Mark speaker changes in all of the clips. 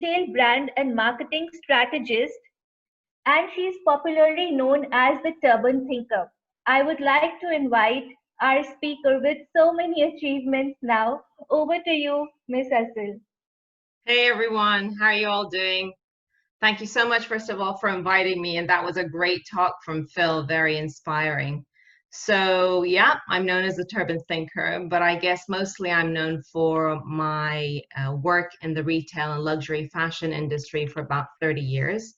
Speaker 1: retail brand and marketing strategist, and she's popularly known as the Turban Thinker. I would like to invite our speaker with so many achievements now. Over to you, Miss Asil.
Speaker 2: Hey everyone, how are you all doing? Thank you so much, first of all, for inviting me. And that was a great talk from Phil, very inspiring. So, yeah, I'm known as the Turban Thinker, but I guess mostly I'm known for my work in the retail and luxury fashion industry for about 30 years.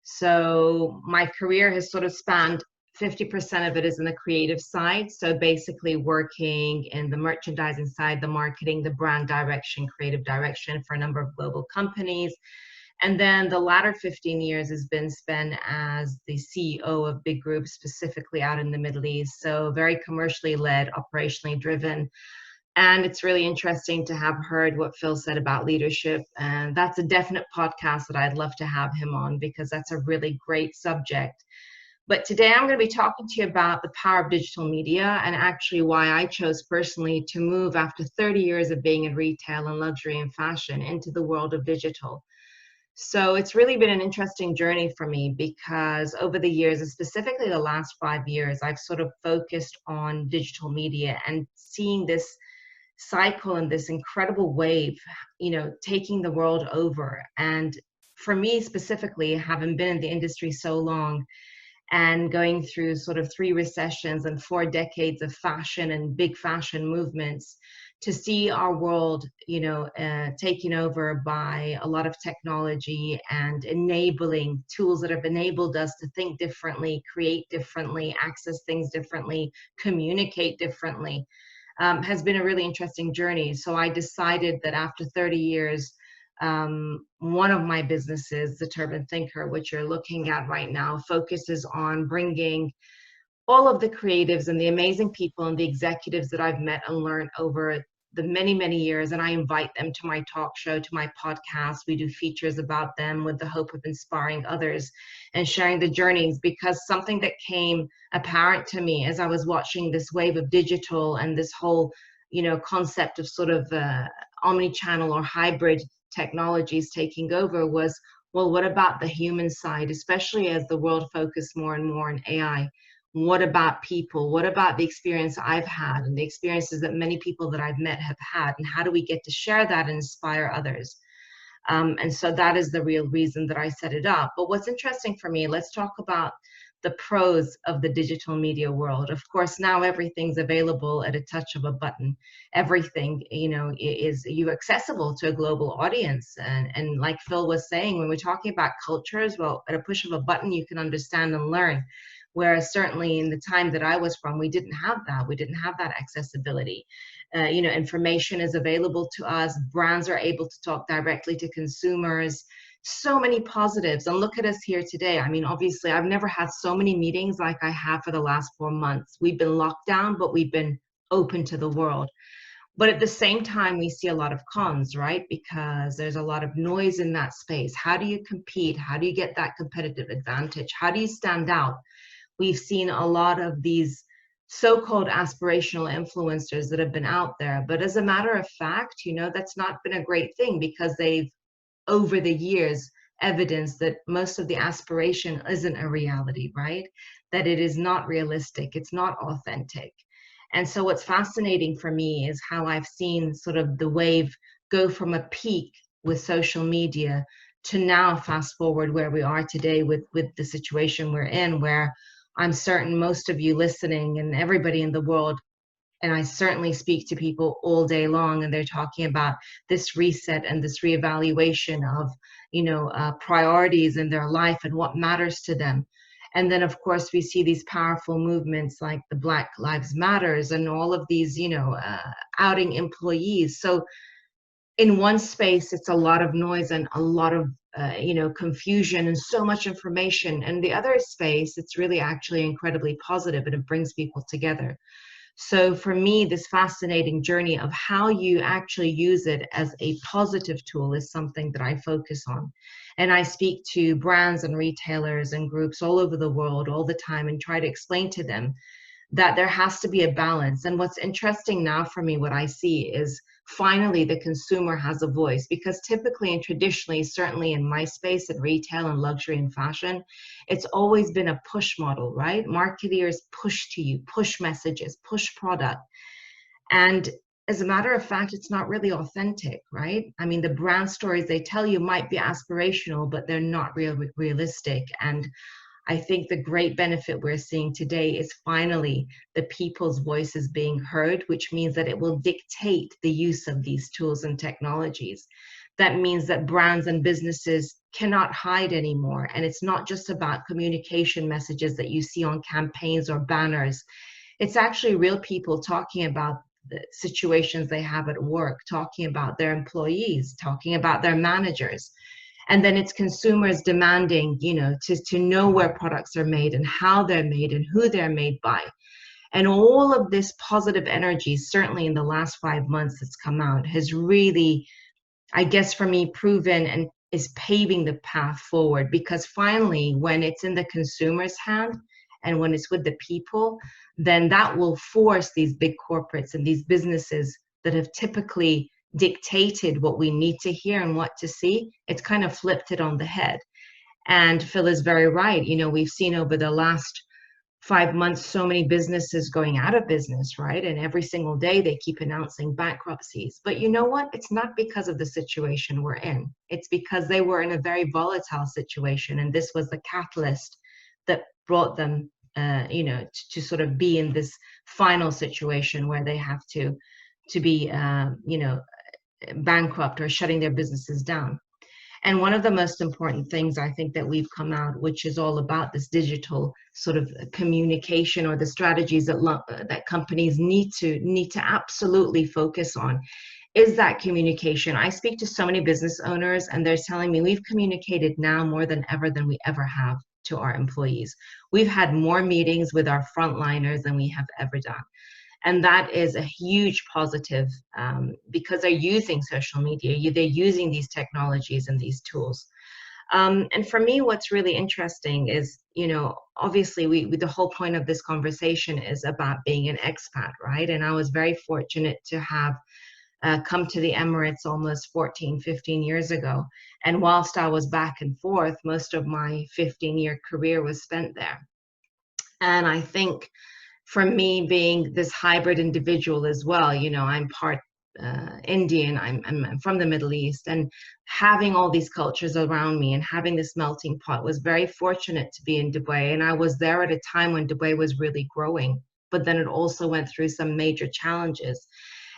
Speaker 2: So, my career has sort of spanned 50% of it is in the creative side. So, basically, working in the merchandising side, the marketing, the brand direction, creative direction for a number of global companies. And then the latter 15 years has been spent as the CEO of big groups, specifically out in the Middle East. So very commercially led, operationally driven. And it's really interesting to have heard what Phil said about leadership. And that's a definite podcast that I'd love to have him on because that's a really great subject. But today I'm going to be talking to you about the power of digital media and actually why I chose personally to move after 30 years of being in retail and luxury and fashion into the world of digital. So it's really been an interesting journey for me because over the years, and specifically the last 5 years, I've sort of focused on digital media and seeing this cycle and this incredible wave, taking the world over. And for me specifically, having been in the industry so long and going through sort of 3 recessions and 4 decades of fashion and big fashion movements, to see our world, taken over by a lot of technology and enabling tools that have enabled us to think differently, create differently, access things differently, communicate differently, has been a really interesting journey. So I decided that after 30 years, one of my businesses, the Turban Thinker, which you're looking at right now, focuses on bringing all of the creatives and the amazing people and the executives that I've met and learned over the many, many years, and I invite them to my talk show, to my podcast. We do features about them with the hope of inspiring others and sharing the journeys, because something that came apparent to me as I was watching this wave of digital and this whole, concept of sort of omni-channel or hybrid technologies taking over was, well, what about the human side, especially as the world focused more and more on AI? What about people? What about the experience I've had and the experiences that many people that I've met have had? And how do we get to share that and inspire others? And so that is the real reason that I set it up. But what's interesting for me, let's talk about the pros of the digital media world. Of course, now everything's available at a touch of a button. Everything, is you accessible to a global audience. And like Phil was saying, when we're talking about cultures, well, at a push of a button, you can understand and learn. Whereas certainly in the time that I was from, we didn't have that. We didn't have that accessibility. Information is available to us. Brands are able to talk directly to consumers. So many positives. And look at us here today. I mean, obviously, I've never had so many meetings like I have for the last 4 months. We've been locked down, but we've been open to the world. But at the same time, we see a lot of cons, right? Because there's a lot of noise in that space. How do you compete? How do you get that competitive advantage? How do you stand out? We've seen a lot of these so-called aspirational influencers that have been out there. But as a matter of fact, that's not been a great thing, because they've, over the years, evidenced that most of the aspiration isn't a reality, right? That it is not realistic. It's not authentic. And so what's fascinating for me is how I've seen sort of the wave go from a peak with social media to now fast forward where we are today with the situation we're in, where I'm certain most of you listening and everybody in the world, and I certainly speak to people all day long, and they're talking about this reset and this reevaluation of, priorities in their life and what matters to them. And then, of course, we see these powerful movements like the Black Lives Matters and all of these, outing employees. So in one space, it's a lot of noise and a lot of confusion and so much information. And the other space, it's really actually incredibly positive, and it brings people together. So for me, this fascinating journey of how you actually use it as a positive tool is something that I focus on. And I speak to brands and retailers and groups all over the world all the time and try to explain to them that there has to be a balance. And what's interesting now for me, what I see is finally the consumer has a voice. Because typically and traditionally, certainly in my space, in retail and luxury and fashion, it's always been a push model, right? Marketeers push to you, push messages, push product. And as a matter of fact, it's not really authentic, right? I mean, the brand stories they tell you might be aspirational, but they're not realistic. And I think the great benefit we're seeing today is finally the people's voices being heard, which means that it will dictate the use of these tools and technologies. That means that brands and businesses cannot hide anymore. And it's not just about communication messages that you see on campaigns or banners. It's actually real people talking about the situations they have at work, talking about their employees, talking about their managers. And then it's consumers demanding, to know where products are made and how they're made and who they're made by. And all of this positive energy, certainly in the last 5 months that's come out, has really, I guess for me, proven and is paving the path forward. Because finally, when it's in the consumer's hand and when it's with the people, then that will force these big corporates and these businesses that have typically dictated what we need to hear and what to see. It's kind of flipped it on the head. And Phil is very right. We've seen over the last 5 months so many businesses going out of business, right? And every single day they keep announcing bankruptcies. But you know what? It's not because of the situation we're in. It's because they were in a very volatile situation, and this was the catalyst that brought them to sort of be in this final situation where they have to be bankrupt or shutting their businesses down. And one of the most important things I think that we've come out, which is all about this digital sort of communication, or the strategies that companies need to absolutely focus on, is that communication. I speak to so many business owners, and they're telling me we've communicated now more than we ever have to our employees. We've had more meetings with our frontliners than we have ever done. And that is a huge positive, because they're using social media, they're using these technologies and these tools. And for me, what's really interesting is, obviously the whole point of this conversation is about being an expat, right? And I was very fortunate to have come to the Emirates almost 14, 15 years ago. And whilst I was back and forth, most of my 15-year career was spent there. And I think for me, being this hybrid individual as well, I'm part Indian, I'm from the Middle East, and having all these cultures around me and having this melting pot, was very fortunate to be in Dubai. And I was there at a time when Dubai was really growing, but then it also went through some major challenges.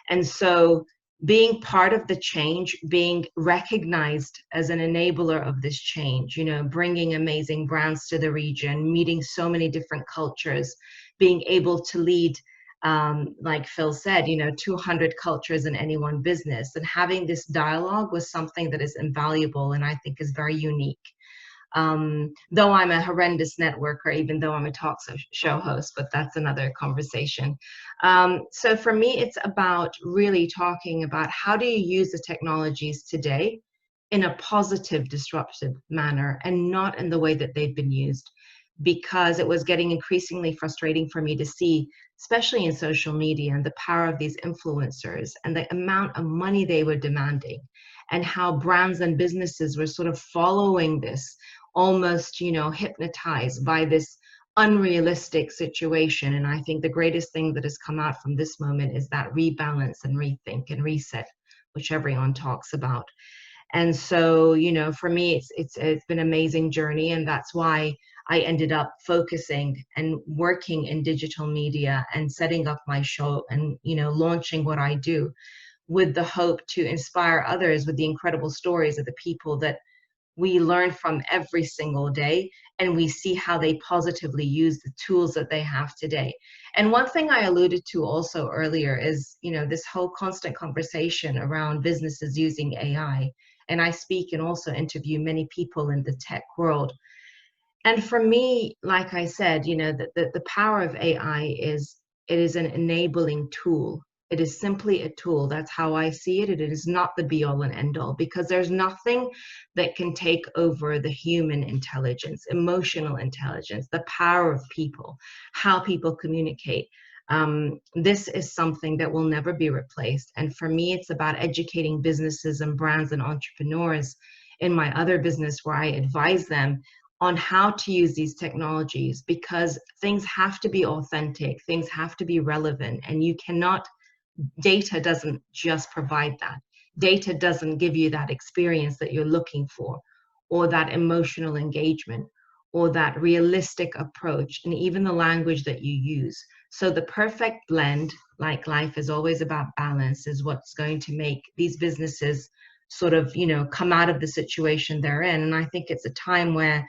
Speaker 2: And so being part of the change, being recognized as an enabler of this change, bringing amazing brands to the region, meeting so many different cultures, being able to lead, like Phil said, 200 cultures in any one business, and having this dialogue was something that is invaluable and I think is very unique. Though I'm a horrendous networker, even though I'm a talk show host, but that's another conversation. So for me, it's about really talking about how do you use the technologies today in a positive, disruptive manner, and not in the way that they've been used. Because it was getting increasingly frustrating for me to see, especially in social media, and the power of these influencers and the amount of money they were demanding, and how brands and businesses were sort of following this, almost, hypnotized by this unrealistic situation. And I think the greatest thing that has come out from this moment is that rebalance and rethink and reset, which everyone talks about. And so, for me, it's been an amazing journey, and that's why I ended up focusing and working in digital media and setting up my show and, launching what I do, with the hope to inspire others with the incredible stories of the people that we learn from every single day, and we see how they positively use the tools that they have today. And one thing I alluded to also earlier is, this whole constant conversation around businesses using AI. And I speak and also interview many people in the tech world. And for me, like I said, the power of AI is, it is an enabling tool. It is simply a tool. That's how I see it. It is not the be all and end all, because there's nothing that can take over the human intelligence, emotional intelligence, the power of people, how people communicate. This is something that will never be replaced. And for me, it's about educating businesses and brands and entrepreneurs in my other business where I advise them on how to use these technologies, because things have to be authentic, things have to be relevant, and you cannot, data doesn't just provide that. Data doesn't give you that experience that you're looking for, or that emotional engagement, or that realistic approach, and even the language that you use. So the perfect blend, like life is always about balance, is what's going to make these businesses sort of, come out of the situation they're in. And I think it's a time where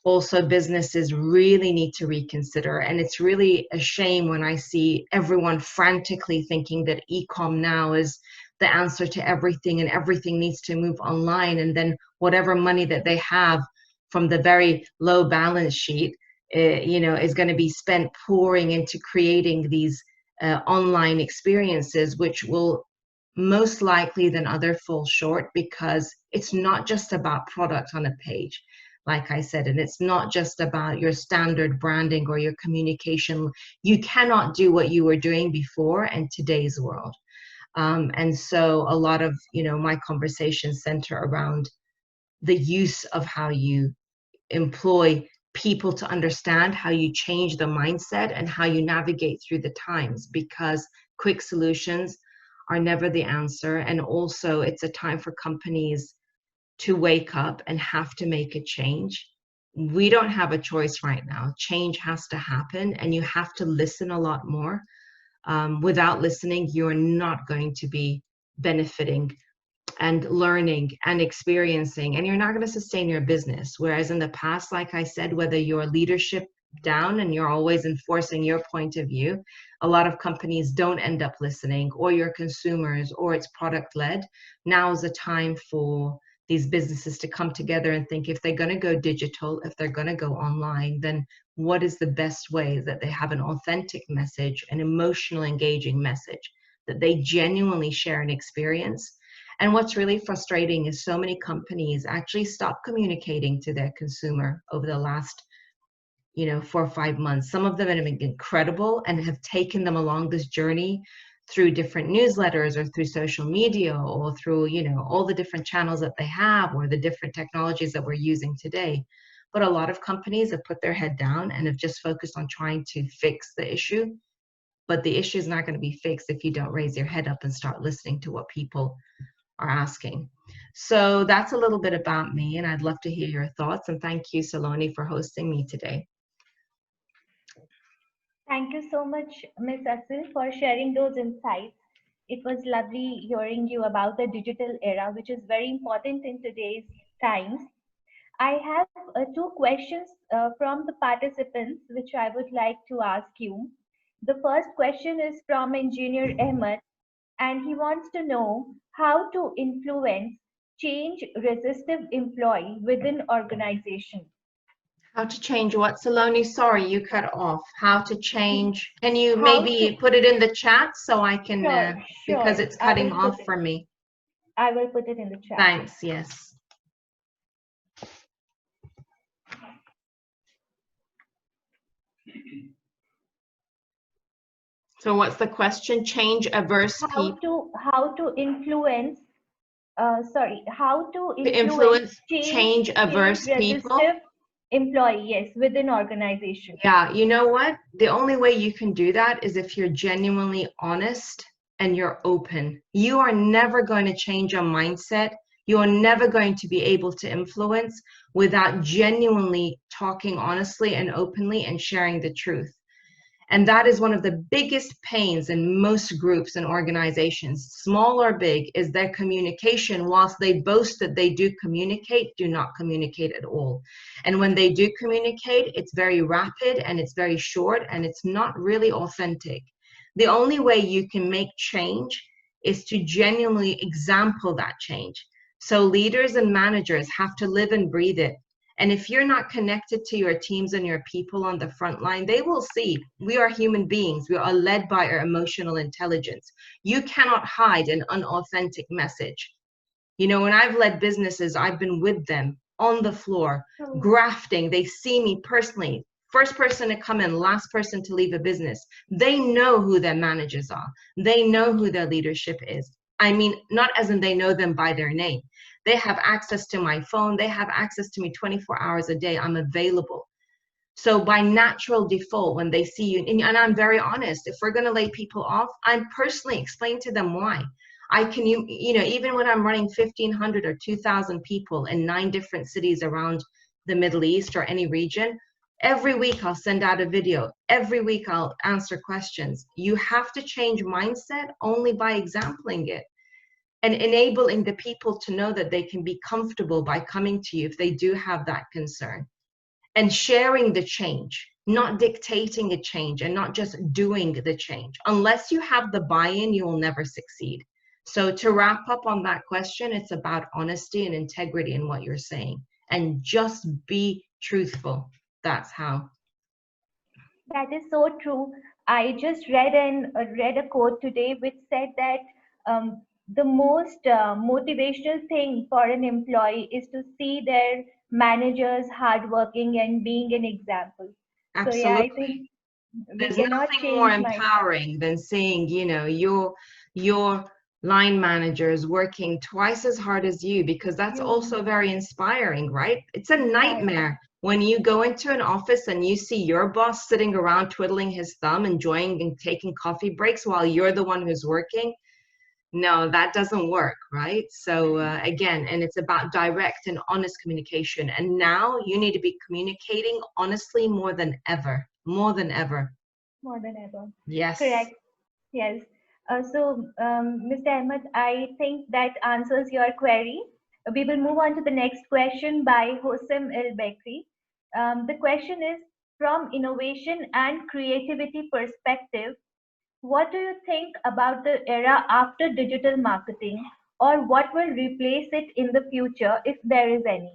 Speaker 2: also businesses really need to reconsider. And it's really a shame when I see everyone frantically thinking that e-com now is the answer to everything and everything needs to move online. And then whatever money that they have from the very low balance sheet, is going to be spent pouring into creating these online experiences, which will most likely than other fall short, because it's not just about product on a page, like I said, and it's not just about your standard branding or your communication. You cannot do what you were doing before in today's world. And so a lot of, my conversations center around the use of how you employ people to understand how you change the mindset and how you navigate through the times, because quick solutions are never the answer. And also it's a time for companies to wake up and have to make a change. We don't have a choice right now. Change has to happen, and you have to listen a lot more. Without listening, you're not going to be benefiting and learning and experiencing, and you're not going to sustain your business. Whereas in the past, like I said, whether your leadership down and you're always enforcing your point of view, a lot of companies don't end up listening, or your consumers, or it's product led. Now is the time for these businesses to come together and think, if they're going to go digital, if they're going to go online, then what is the best way that they have an authentic message, an emotional engaging message, that they genuinely share an experience. And what's really frustrating is so many companies actually stop communicating to their consumer over the last 4 or 5 months. Some of them have been incredible and have taken them along this journey through different newsletters or through social media or through, all the different channels that they have, or the different technologies that we're using today. But a lot of companies have put their head down and have just focused on trying to fix the issue. But the issue is not going to be fixed if you don't raise your head up and start listening to what people are asking. So that's a little bit about me, and I'd love to hear your thoughts. And thank you, Saloni, for hosting me today.
Speaker 1: Thank you so much, Ms. Asil, for sharing those insights. It was lovely hearing you about the digital era, which is very important in today's times. I have two questions from the participants, which I would like to ask you. The first question is from Engineer Ahmed, and he wants to know how to influence change resistive employee within organization.
Speaker 2: How to change what, Saloni? Sorry, you cut off. How to change? Can you
Speaker 1: How
Speaker 2: maybe
Speaker 1: to,
Speaker 2: put it in the chat so I can,
Speaker 1: sure,
Speaker 2: because
Speaker 1: sure,
Speaker 2: it's cutting off for me.
Speaker 1: I will put it in the chat.
Speaker 2: Thanks, yes. So what's the question? Change averse people?
Speaker 1: How to influence, how to influence
Speaker 2: Change averse people?
Speaker 1: resistive employee, yes, within organization.
Speaker 2: Yeah, you know what? The only way you can do that is if you're genuinely honest and you're open. You are never going to change a mindset. You are never going to be able to influence without genuinely talking honestly and openly and sharing the truth. And that is one of the biggest pains in most groups and organizations, small or big, is their communication. Whilst they boast that they do not communicate at all. And when they do communicate, it's very rapid and it's very short and it's not really authentic. The only way you can make change is to genuinely example that change. So leaders and managers have to live and breathe it. And if you're not connected to your teams and your people on the front line, they will see we are human beings. We are led by our emotional intelligence. You cannot hide an unauthentic message. When I've led businesses, I've been with them on the floor, grafting. They see me personally first person to come in, last person to leave a business. They know who their managers are. They know who their leadership is. I mean, not as in they know them by their name. They have access to my phone. They have access to me 24 hours a day. I'm available. So by natural default, when they see you, and I'm very honest, if we're going to lay people off, I'm personally explain to them why. I can, you know, even when I'm running 1,500 or 2,000 people in 9 different cities around the Middle East or any region, every week I'll send out a video. Every week I'll answer questions. You have to change mindset only by exempling it and enabling the people to know that they can be comfortable by coming to you if they do have that concern. And sharing the change, not dictating a change and not just doing the change. Unless you have the buy-in, you will never succeed. So to wrap up on that question, it's about honesty and integrity in what you're saying, and just be truthful. That's how.
Speaker 1: That is so true. I just read a quote today which said that the most motivational thing for an employee is to see their managers hardworking and being an example. So yeah, I
Speaker 2: Absolutely.
Speaker 1: think we
Speaker 2: There's
Speaker 1: cannot
Speaker 2: nothing more
Speaker 1: change mindset.
Speaker 2: empowering than seeing, you know, your line managers working twice as hard as you, because that's
Speaker 1: You
Speaker 2: also very inspiring, right? It's a
Speaker 1: exactly.
Speaker 2: nightmare when you go into an office and you see your boss sitting around twiddling his thumb, enjoying and taking coffee breaks while you're the one who's working. No, that doesn't work, right? So again, and it's about direct and honest communication. And now you need to be communicating honestly more than ever, more than ever.
Speaker 1: More than ever.
Speaker 2: Yes.
Speaker 1: Correct. Yes. Mr. Ahmed, I think that answers your query. We will move on to the next question by Hosam El Bekri. The question is, from innovation and creativity perspective, what do you think about the era after digital marketing, or what will replace it in the future if there is any?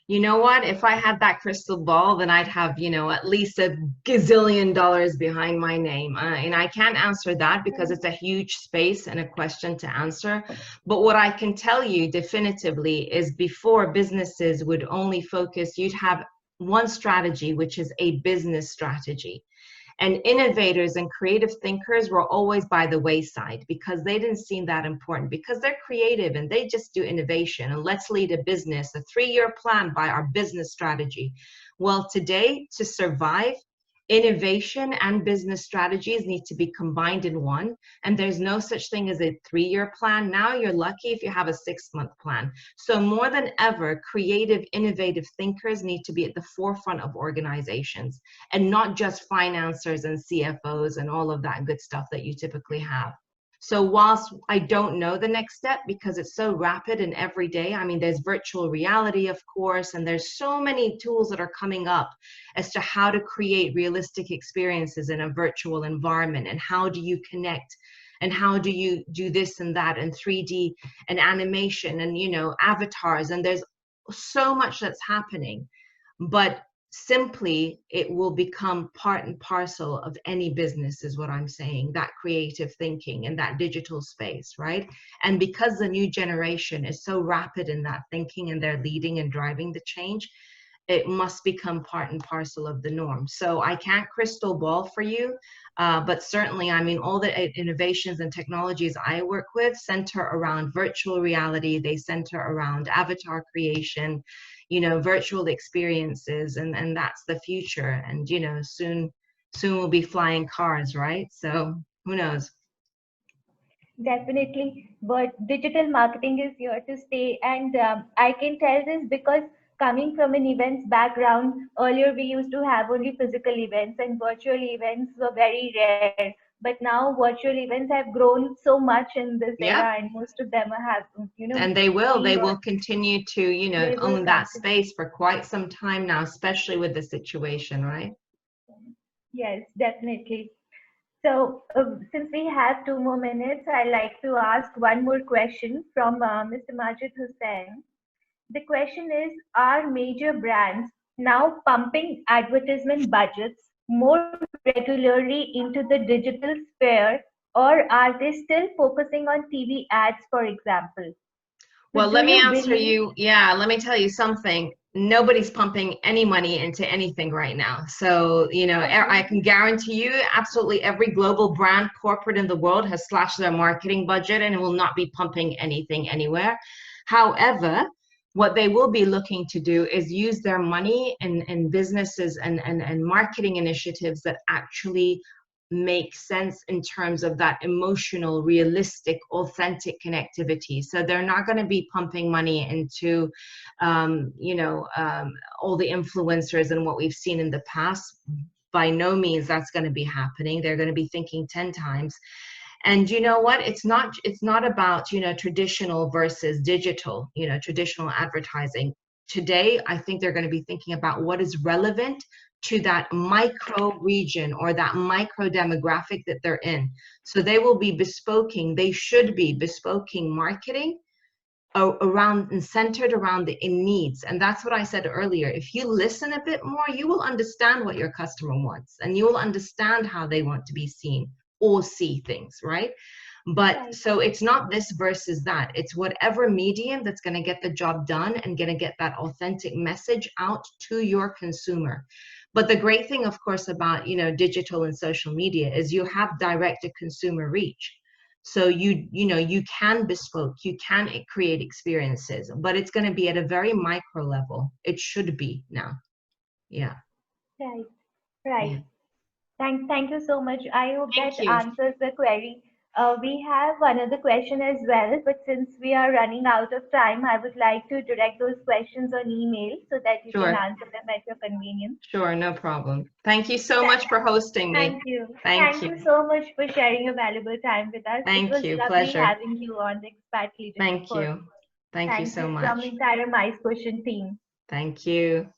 Speaker 2: You know what? If I had that crystal ball, then I'd have, you know, at least a gazillion dollars behind my name. And I can't answer that because it's a huge space and a question to answer. But what I can tell you definitively is before businesses would only focus, you'd have one strategy, which is a business strategy. And innovators and creative thinkers were always by the wayside because they didn't seem that important, because they're creative and they just do innovation and let's lead a business, a 3-year plan by our business strategy. Well, today, to survive, innovation and business strategies need to be combined in one. And there's no such thing as a 3-year plan. Now you're lucky if you have a 6-month plan. So more than ever, creative, innovative thinkers need to be at the forefront of organizations and not just financiers and CFOs and all of that good stuff that you typically have. So whilst I don't know the next step because it's so rapid and every day, I mean, there's virtual reality, of course, and there's so many tools that are coming up as to how to create realistic experiences in a virtual environment and how do you connect and how do you do this and that and 3D and animation and, you know, avatars. And there's so much that's happening. But simply it will become part and parcel of any business is what I'm saying, that creative thinking and that digital space, right? And because the new generation is so rapid in that thinking and they're leading and driving the change, it must become part and parcel of the norm. So I can't crystal ball for you, but certainly, I mean, all the innovations and technologies I work with center around virtual reality. They center around avatar creation, you know, virtual experiences, and that's the future. And, you know, soon we'll be flying cars, right? So who knows?
Speaker 1: Definitely, but digital marketing is here to stay. And I can tell this because coming from an events background, earlier we used to have only physical events and virtual events were very rare. But now virtual events have grown so much in this
Speaker 2: Yep.
Speaker 1: era, and most of them have,
Speaker 2: And they
Speaker 1: be or
Speaker 2: will continue to, you know,
Speaker 1: they will
Speaker 2: own that
Speaker 1: continue.
Speaker 2: space for quite some time now, especially with the situation, right?
Speaker 1: Yes, definitely. So, since we have 2 more minutes, I'd like to ask one more question from Mr. Majid Hussain. The question is, are major brands now pumping advertisement budgets more regularly into the digital sphere, or are they still focusing on TV ads, for example? So
Speaker 2: Well,
Speaker 1: do
Speaker 2: let me
Speaker 1: you
Speaker 2: answer
Speaker 1: believe?
Speaker 2: you. Yeah, let me tell you something. nobody's pumping any money into anything right now. So, I
Speaker 1: Okay.
Speaker 2: can guarantee you absolutely every global brand corporate in the world has slashed their marketing budget and will not be pumping anything anywhere. However, what they will be looking to do is use their money in businesses and marketing initiatives that actually make sense in terms of that emotional, realistic, authentic connectivity. So they're not going to be pumping money into all the influencers and what we've seen in the past. By no means that's going to be happening. They're going to be thinking 10 times. And you know what? It's not about, traditional versus digital, traditional advertising. Today, I think they're going to be thinking about what is relevant to that micro region or that micro demographic that they're in. So they will be they should be bespoking marketing around and centered around the needs. And that's what I said earlier. If you listen a bit more, you will understand what your customer wants and you will understand how they want to be seen or see things, right? But
Speaker 1: Right.
Speaker 2: so it's not this versus that. It's whatever medium that's going to get the job done and going to get that authentic message out to your consumer. But the great thing, of course, about, digital and social media is you have direct to consumer reach. So you can bespoke, you can create experiences, but it's going to be at a very micro level. It should be now. Yeah.
Speaker 1: Right.
Speaker 2: Yeah.
Speaker 1: Right. Thank you so much. I hope that
Speaker 2: Thank you.
Speaker 1: answers the query. We have another question as well, but since we are running out of time, I would like to direct those questions on email so that you can
Speaker 2: Sure.
Speaker 1: answer them at your convenience.
Speaker 2: Sure. No problem. Thank you so
Speaker 1: Th-
Speaker 2: much for hosting me.
Speaker 1: Thank you.
Speaker 2: Thank
Speaker 1: Thank
Speaker 2: you.
Speaker 1: you so much for sharing your valuable time with us. It
Speaker 2: Thank
Speaker 1: was
Speaker 2: you.
Speaker 1: lovely
Speaker 2: Pleasure.
Speaker 1: having you on the Expat Leadership
Speaker 2: Thank
Speaker 1: Forum.
Speaker 2: you. Thank you
Speaker 1: Thank
Speaker 2: so
Speaker 1: you from
Speaker 2: much.
Speaker 1: the entire My Quotient team.
Speaker 2: Thank you.